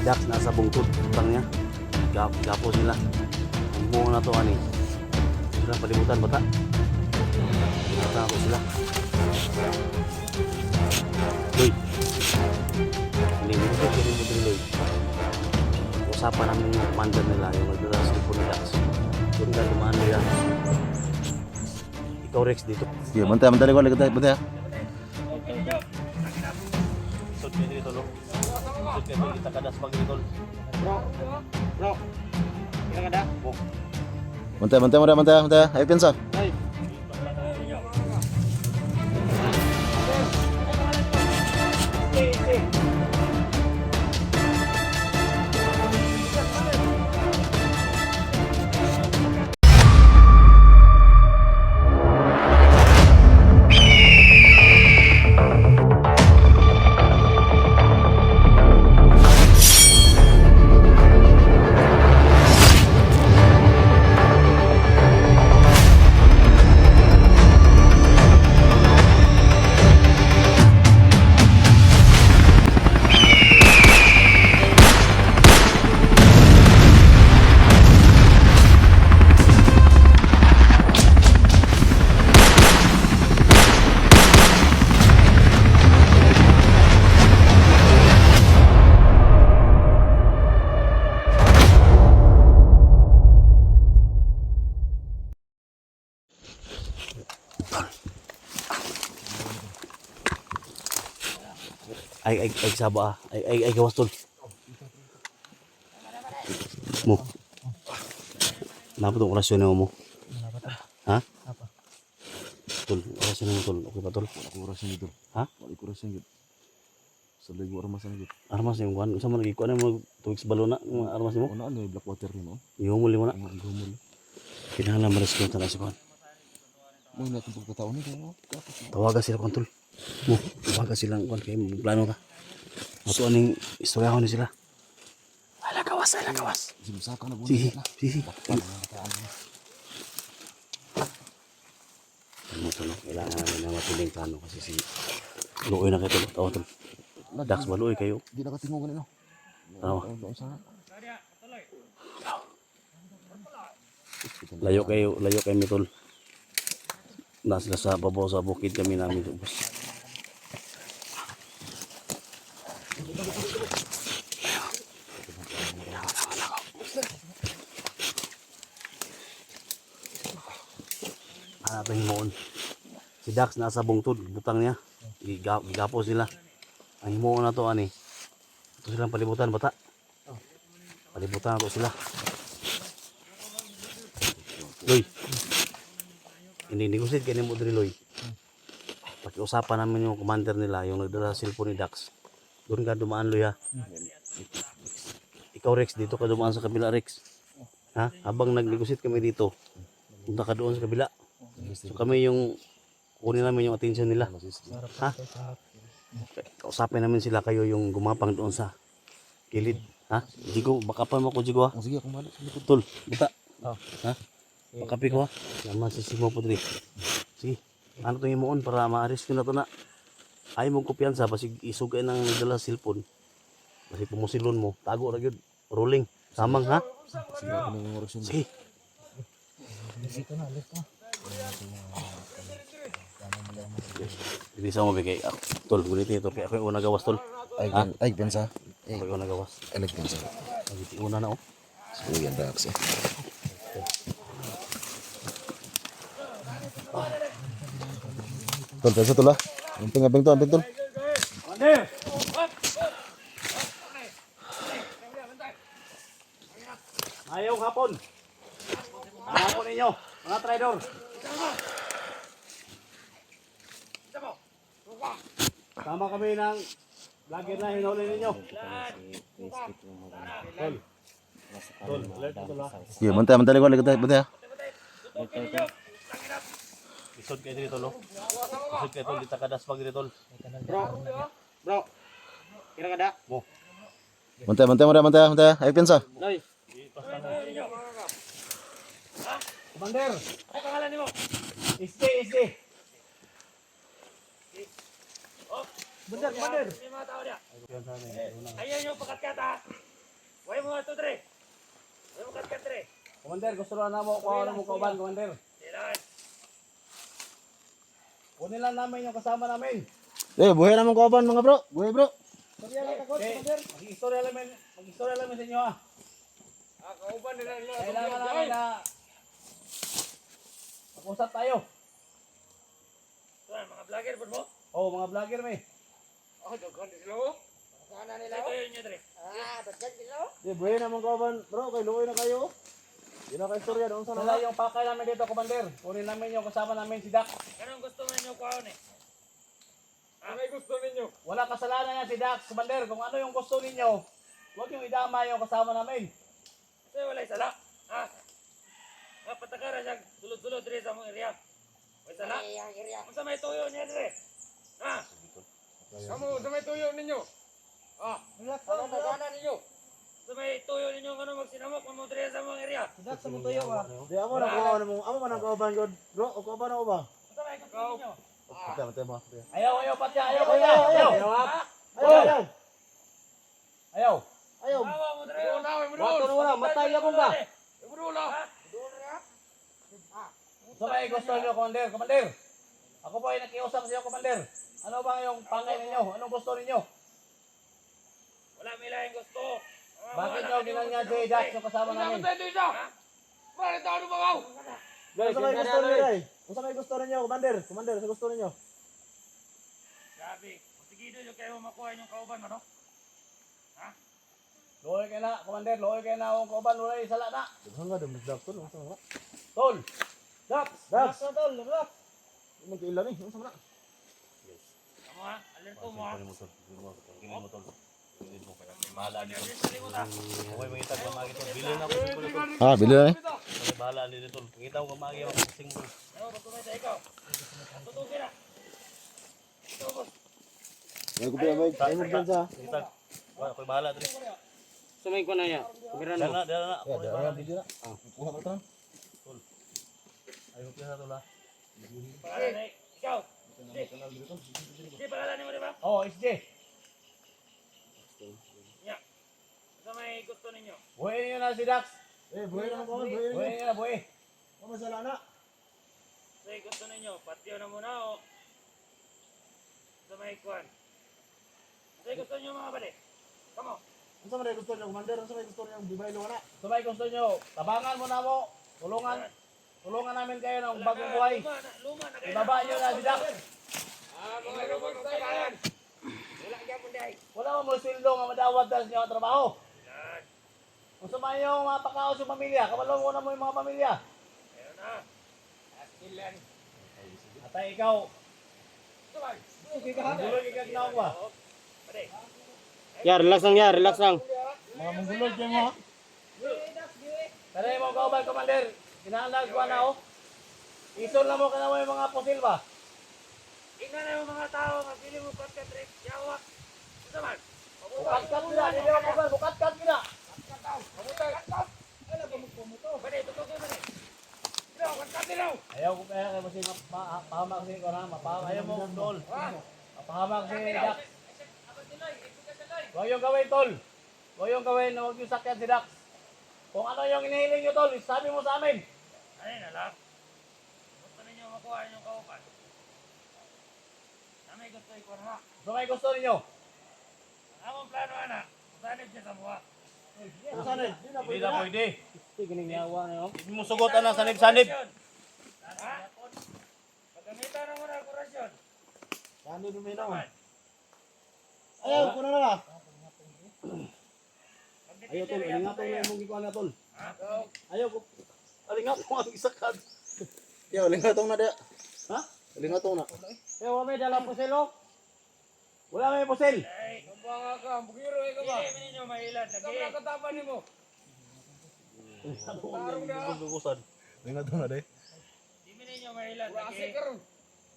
Dax nasa bungtod utang niya. Gapo sila. Mo na to ani. Sila palibutan bata. Bata ako sila. Loy. Hindi mo Loy. Usapan namin yung commander nila, yung nagdala sa cellphone ni Dax. Doon ka dumaan nila. Ikaw Rex dito. Sige, bantay ko bantay. Sud kayo dito, lo. Sud kayo kita kadas pag dito. Bro. Kita kada? Bantay. Ayo piansa. Ay saba ay gawas tol. Mo. Napa tong orasyon mo? Ha? Apa? Tol, orasyon mo tol. Okay ba tol? Aku orasyon gitu. Ha? Aku orasyon gitu. Saligo armasan gitu. Armas yung kuan, usa man gikuan mo tuig sa balona, mga armas mo. Una ano black water ni mo. Ihumol mo na. Gumul. Kinahanglan ma-rescue ta na si kuan. Mo na tong pagkataon ni ko. Tawagan sila kuan tol. Mo, tawagan sila kuan kay plano ta. Ato aning istorya ni sila. Ala gawas. Simusaka na Sige. Ano tol, kailangan namin na matiling plano kasi si Luoy na kayo tol. Tol. Dax Luoy kayo. Di nakatingungan no. Ano? Layo kayo tol. Nasa sa babaw sa bukid kami namin tol. Hanapin mo. Si Dax nasa bungtod, butang niya. Gigapo sila. Ang himo na to ani. Ito silang palibutan bata. Palibutan na to sila. Loy. Hindi ko kayo mo diri Loy. Pakiusapan namin yung commander nila, yung nagdala sa cellphone ni Dax. Doon ka dumaan Loy ha. Ikaw Rex, dito ka dumaan sa kabila Rex. Ha? Habang nag-negotiate kami dito, punta ka doon sa kabila. So kami yung kunin namin yung attention nila. Ha? Kausapin namin sila, kayo yung gumapang doon sa kilid. Ha? Jigo, bakapan mo ko Jigo ha. Sige ako mali. Tol, buta. Ha? Bakapi ko ha. Naman si Simo po diri. Sige. Ano itong imuon para ma-arrest ko na ito na. Ayaw mong kumpiyansa, basig isugay ng nagdala cellphone. Basig pumusilon mo, tago ra gyud. Rolling. Samang ha? Sige ako nang orasyon. Sige. Hindi sa mo bigay. Tol, gunit ito. Kaya ako yung una gawas tol. Ay piansa. Ako yung una gawas. Ay piansa. Agiti una na oh. Sige yan Dax. Tol, piansa tol ha. Amping tol. Ayaw hapon. Hapon ninyo, mga traidor. Tama kami ng vlogger na hinuli ninyo. Tol, alert na tol ha. Sige, bantay ko bantay. Isod kayo dito lo. Isod kayo tol, dita kadas pag dito tol. Bro. Kira kada? Mo. Bantay. Ayo piansa. Loy. Commander, ano pangalan niyo? SD. Oh, Commander. May mga tao niya. Ayaw nyo pagkat-kat ha. Huwag mo nga ito, Dre. Huwag mo kat-kat, Dre. Commander, gusto na mo kuha mo kauban, Commander. Kailangan. Kunin lang namin yung kasama namin. Buhay naman kauban mga bro. Buhay bro. Mag-istorya namin sa inyo ha. Kauban nila. Kailangan namin na mag-usap tayo. Ito, mga vlogger po mo. Oh, mga vlogger may. Daghan din sila, oh. Sana nila, oh. Ito yun nyo, Dre. Daghan din sila, oh. Buhay naman kauban bro. Kay luoy na kayo. Di na kayo istorya doon sa Wala yung pakay namin dito, Commander. Kunin namin yung kasama namin si Dax. Anong gusto mo ninyo kuhaon eh? Ano gusto ninyo? Wala kasalanan yan si Dax, Commander. Kung ano yung gusto ninyo, huwag yung idama yung kasama namin. Kasi wala'y sala. Ha? Nga patakara siya, sulod-sulod Dre sa mong area. May sala? Kung sa may tuyo niya, Dre. Ha? Kamu, sa may tuyo ninyo. Ha? Ano nagana ninyo? Sa may tuyo ninyo, ano magsinamok mo Dre sa mong area. Dax, sa mo tuyo ka. Di ako na kuha na mo. Ako man ang kauban god. Bro, o kauban ako ba? Kung sa may gusto ninyo. Matay mo. Ayaw, patya. Ayaw. Ha? Ayaw. Ayaw. Awa mo Dre. Wato na wala, matay na kung ba? Ibrulo. Ha? So may gusto niyo, Commander. Ako po ay nakiusap sa iyo, Commander. Ano ba yung pangay ninyo? Anong gusto ninyo? Wala may lahing gusto. Bakit nyo ginanya J. Dax yung kasama namin? Bakit tayo lumangaw? Guys, may gusto niyo dai. Kung may gusto niyo, Commander. Commander, sa gusto niyo. Sabi, sige doon yung kayo makuha yung kauban mo, no? Ha? Loy kayo na, Commander. Loy kayo na akong kauban. Wala yung sala na. Daghang nga dum Dax to, no? Tol. Dax. Dax. Tol. Dax. Magkailan ni, ano na? Kamu ha? Alerto mo ha? Bahala nito. Okay, mangita ko magi tol. Bilhin ako sa kulo tol. Ah, bili na eh. Okay, bahala nito tol. Mangita ko magi ako sing mo. Ano, batumay sa ikaw? Tutukin na. Ito, boss. May ko pila bag. Ay mo dyan sa. Mangita. Ako bahala dre. Sumay ko na yan. Kumiran Dala na. Ya, dah bili na. Kuha ka ta. Ayo pila tol ha. Pangalan na ikaw. Hindi, pangalan mo di ba? Oh, SJ. Nya. Sa may gusto ninyo. Buhay niyo na si Dax. Buhay naman ko, buhay Buhay niyo na, buhay. Ano masala na? Sa may gusto ninyo, patio na muna o sa may kwan. Sa may gusto ninyo mga bali. Kamo. Ano sa may gusto niyo, Commander? Ano sa may gusto niyo, bibay lo na? So may gusto nyo, tabangan mo na mo. Tulungan namin kayo ng bagong buhay. Luma na kayo. Ibaba nyo na si Dax. Mga lumang tayo. Wala dyan mo dahi. Wala mo sildo nga madawat dahil sa inyo ang trabaho. Yan. Kung sumayo yung mga pakaos yung pamilya, kabalo mo na mo yung mga pamilya. Ayun na. Askilan. Atay ikaw, Sumay. mungguloy ikag naong ba? Pare. Ya, relax lang ya, relax lang. Mga mungguloy kayo mo ha? Kanay mo kauban, Commander. Kinahalag ko na oh. Isol na mo ka na mo yung mga pusil ba? Tingnan na yung mga tao, mapili mo pagka trip, yawa. Ito man. Bukat-kat nila, hindi mo kauban, bukat-kat nila. Bade, tutukoy mo rin. Ito, pagkat nilaw. Ayaw ko kaya kasi mapahamak kasi ko na, ayaw mo tol. Mapahamak si Dax. Huwag yung gawin tol. Huwag yung gawin, huwag yung sakyan si Dax. Kung ano yung inihiling nyo tol, sabi mo sa amin. Ano yun, alam? Gusto ninyo makuha yung kaupan. Kami gusto ikaw na. So may gusto ninyo. Ang among plano, anak. Sanib niya sa buha. Sana, di na Hindi na pwede. Ginignawa na yun. Hindi mo sugot na sanib-sanib. Ha? Pagkamitan na muna ang kurasyon. Sana duminaw. Man. Ayaw, kuna na na. Ayaw tol, alingatong na yung gikuha na tol. Ha? Ayaw ko. Alingatong ang isakad. Yaw, lingatong na dia. Ha? Lingatong na. Kaya wala may dalang puselo. Wala may pusil. Ay, kumbaga ka. Bugiro ka ba? Hindi ninyo mahilan. Kamera katapan mo. Gugusan. Lingatong na dai. Hindi ninyo mahilan.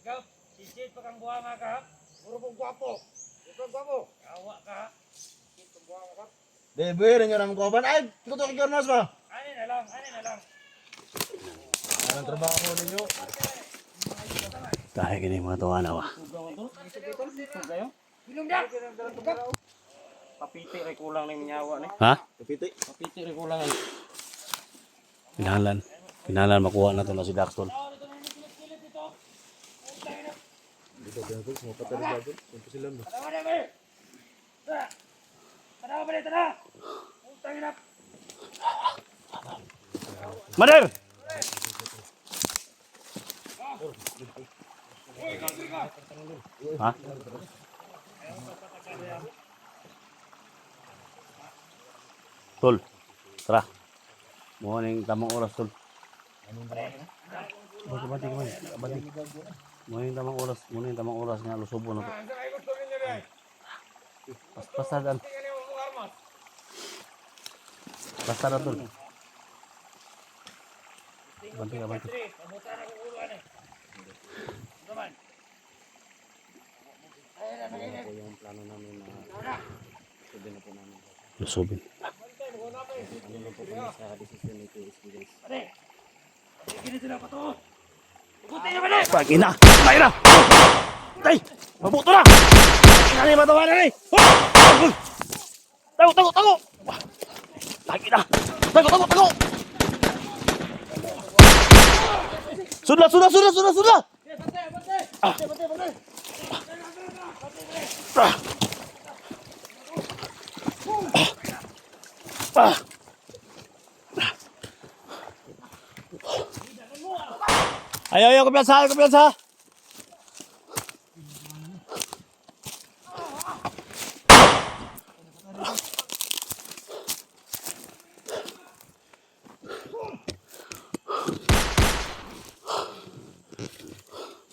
Ikaw, si Jade pa kang buha nga ka. Puro pong gwapo. Ikaw gwapo. Kawa ka. Ito buha nga ka. Dai buhay na niyo nang kauban. Ay, tutok ka nas ba? Ano na lang, ano na lang. Anong trabaho ninyo? Tayo gini mga tuwa na ba? Bilong da. Papiti ray kulang ning nyawa ni. Ha? Kapiti. Papiti ray kulang. Pinahalan makuha na to na si Daxton. Dito din ako, mga patay na gagawin. Yung pasilan ba? Tara, tara, tara. Tara, tara, tara. Utang ina. Mader! Ha? Tol, tara. Morning, tamang oras, tol. Bati. Morning, tamang oras nga, lusobo na to. Ang sa gusto ninyo rin. Pasagan. Tingnan niyo mga armas. Basta na, tol. Banti. Pabutan ako ulo ani. Gaman. Ayun na. Yung plano namin na sabi na po namin. Lusobin. Ano lang po kami sa decision ni KSB guys. Pare. Sige sila pa to. Ikutin niyo pare. Pagina! Tayo na! Tay! Mabuto na! Pagina ni matawa na ni! Tago! Pagina! Tago! Sudah! Ayo, kumpiyansa!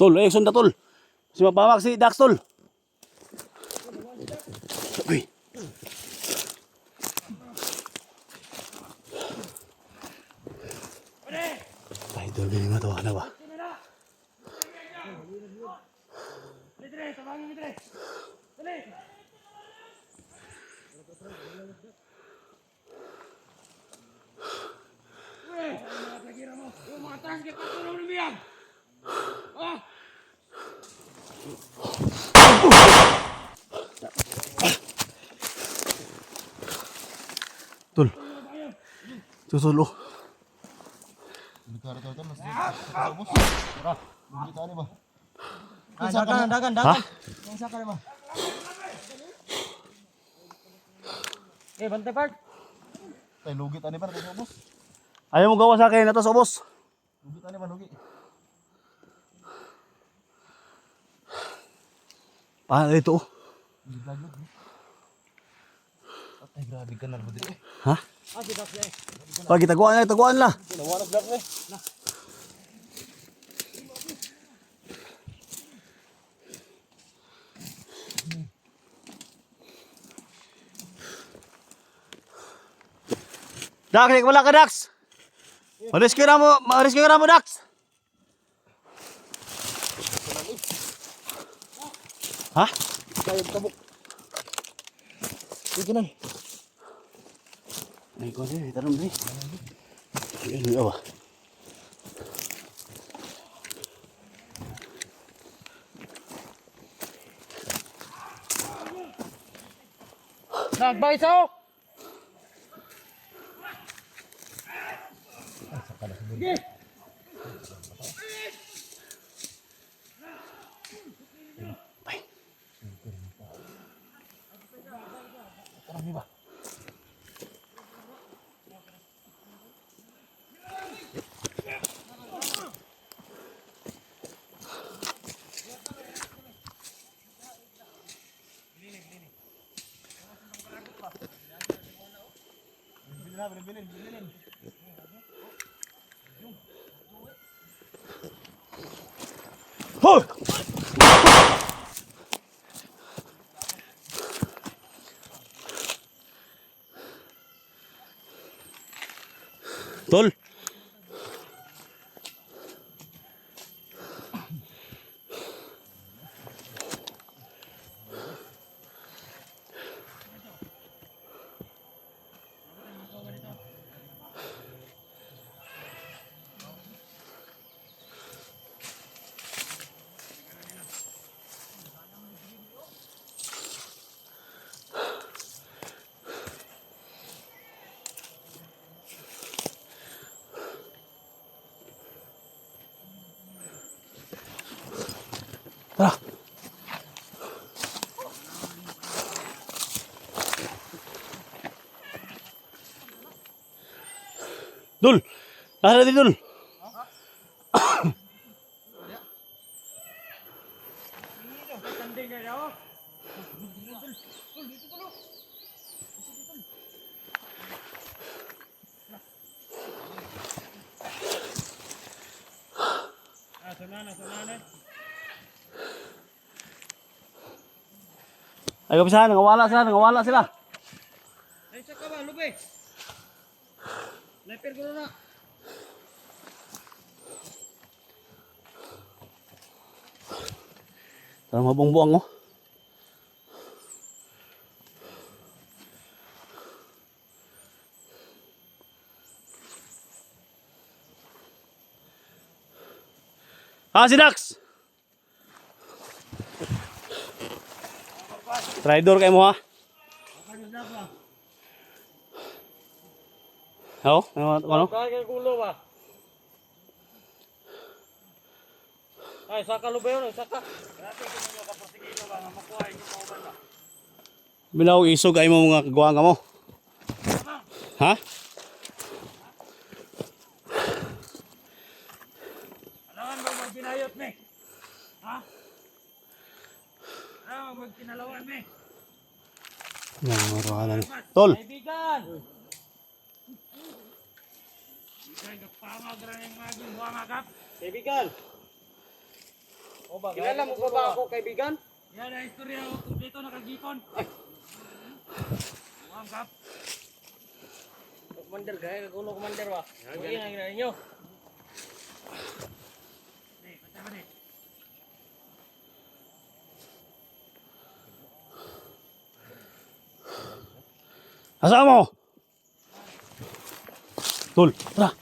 Tol, action na tol. Si mapamak si Dax tol. Uy. Ay, tol, hindi matawa na ba? Litre, tabangin litre. Dali. Weh, mga tagira mo. Yung mga tangke patulong ng biyag. Ah! Tol. Tutulo. Dagan. Ha? Yang saka na ba? Bantay part. Tay, lugit ani ba? Tay, ubos. Ayaw mo gawa sa akin, ito sa boss. Lugit ani ba? Lugi. Ito. Lugit. Ay, grabe ka na ba dito? Ha? Pagi taguan lah. Nawalag black eh. Dax, wala ka Dax. Ma-rescue na mo Dax. Ha? Kaya tabok. Sige na. Ay, ko din, tanong din. Ano ba? Nagbay sa Bilin. Hoy! Tol. Tara. Dul! Nasa natin, Dul! Tanding kayo. Sunana. Ay, kapisahan, nangawala sila. Ay, saka ba, lube? Sniper ko na. Tara, mabungbuang, oh. Si Dax! Traidor kayo mo, ha? Oo, ano? Kaya gulo ba? Ay, saka lube yun, saka. Grabe, kung nyo kapasigilo ba, makuha yung kauban ba? Bilaw, isog ay mo mga kagawa nga mo. Ha? Alangan ba magkinayot, me? Ha? Alangan ba magkinalawan, me? Yan, maruhalan. Tol! Kaibigan! Kaibigan, kapamag rin yung maging buwamagap. Kaibigan! O ba, kilala mo ba ako, kaibigan? Yan ang istorya ko, dito nakagipon. Ay! Buwamagap. Commander, gaya kagulo commander ba? Huwag yun ang ginaan nyo. Patay ba ni? Asa mo? Tol, tara.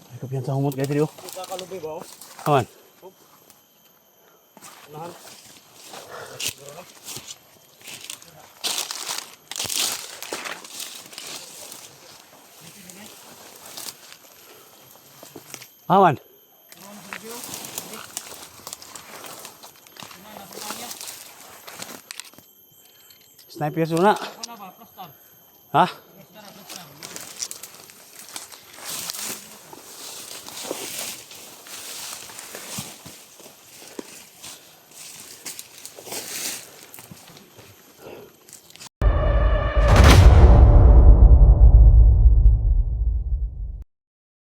Ay, kapiyan sa humot kayo dito. Kakalubi ba? Aman. Unahan. Aman. Sniper suna. Ano ba? Prostar. Ha?